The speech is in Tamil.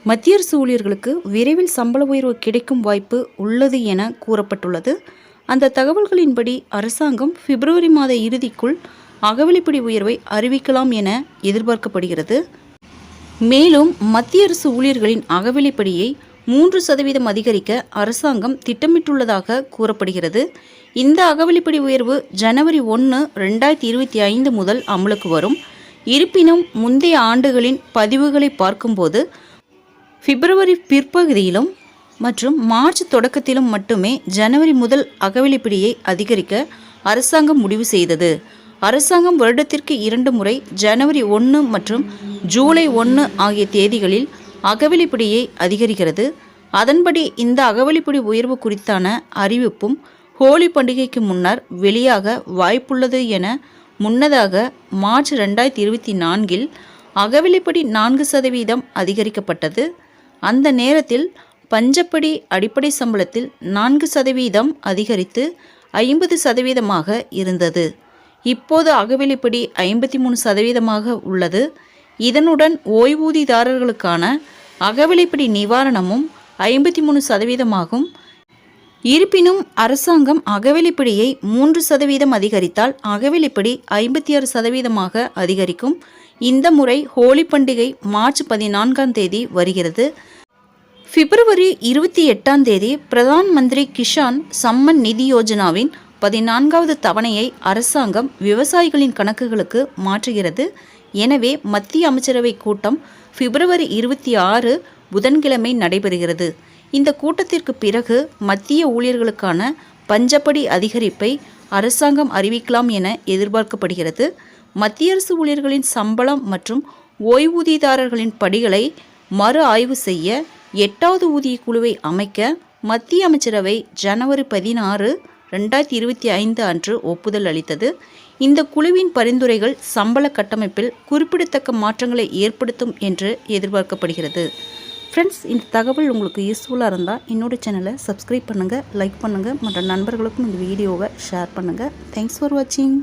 மத்திய அரசு ஊழியர்களுக்கு விரைவில் சம்பள உயர்வு கிடைக்கும் வாய்ப்பு உள்ளது என கூறப்பட்டுள்ளது. அந்த தகவல்களின்படி அரசாங்கம் பிப்ரவரி மாத இறுதிக்குள் அகவிலைப்படி உயர்வை அறிவிக்கலாம் என எதிர்பார்க்கப்படுகிறது. மேலும் மத்திய அரசு ஊழியர்களின் அகவிலைப்படியை 3% அதிகரிக்க அரசாங்கம் திட்டமிட்டுள்ளதாக கூறப்படுகிறது. இந்த அகவிலைப்படி உயர்வு ஜனவரி 1, 2025 முதல் அமலுக்கு வரும். இருப்பினும் முந்தைய ஆண்டுகளின் பதிவுகளை பார்க்கும்போது பிப்ரவரி பிற்பகுதியிலும் மற்றும் மார்ச் தொடக்கத்திலும் மட்டுமே ஜனவரி முதல் அகவிலைப்படியை அதிகரிக்க அரசாங்கம் முடிவு செய்தது. அரசாங்கம் வருடத்திற்கு 2 முறை ஜனவரி 1 மற்றும் ஜூலை 1 ஆகிய தேதிகளில் அகவிலைப்படியை அதிகரிக்கிறது. அதன்படி இந்த அகவிலைப்படி உயர்வு குறித்தான அறிவிப்பும் ஹோலி பண்டிகைக்கு முன்னர் வெளியாக வாய்ப்புள்ளது என முன்னதாக மார்ச் 2024 அகவிலைப்படி 4% அதிகரிக்கப்பட்டது. அந்த நேரத்தில் பஞ்சப்படி அடிப்படை சம்பளத்தில் 4% அதிகரித்து 50% இருந்தது. இப்போது அகவிலைப்படி 53% உள்ளது. இதனுடன் ஓய்வூதியதாரர்களுக்கான அகவிலைப்படி நிவாரணமும் 53%. இருப்பினும் அரசாங்கம் அகவிலைப்படியை 3% அதிகரித்தால் அகவிலைப்படி 56% அதிகரிக்கும். இந்த முறை ஹோலி பண்டிகை மார்ச் 14 வருகிறது. பிப்ரவரி 28 பிரதான் மந்திரி கிஷான் சம்மன் நிதி யோஜனாவின் 14வது தவணையை அரசாங்கம் விவசாயிகளின் கணக்குகளுக்கு மாற்றுகிறது. எனவே மத்திய அமைச்சரவை கூட்டம் பிப்ரவரி 26 புதன்கிழமை நடைபெறுகிறது. இந்த கூட்டத்திற்கு பிறகு மத்திய ஊழியர்களுக்கான பஞ்சப்படி அதிகரிப்பை அரசாங்கம் அறிவிக்கலாம் என எதிர்பார்க்கப்படுகிறது. மத்திய அரசு ஊழியர்களின் சம்பளம் மற்றும் ஓய்வூதியதாரர்களின் படிகளை மறு ஆய்வு செய்ய 8வது ஊதிய குழுவை அமைக்க மத்திய அமைச்சரவை ஜனவரி 16, 2025 அன்று ஒப்புதல் அளித்தது. இந்த குழுவின் பரிந்துரைகள் சம்பள கட்டமைப்பில் குறிப்பிடத்தக்க மாற்றங்களை ஏற்படுத்தும் என்று எதிர்பார்க்கப்படுகிறது. ஃப்ரெண்ட்ஸ், இந்த தகவல் உங்களுக்கு யூஸ்ஃபுல்லாக இருந்தால் என்னோட சேனலை சப்ஸ்கிரைப் பண்ணுங்கள், லைக் பண்ணுங்கள், மற்ற நண்பர்களுக்கும் இந்த வீடியோவை ஷேர் பண்ணுங்கள். தேங்க்ஸ் ஃபார் வாட்சிங்.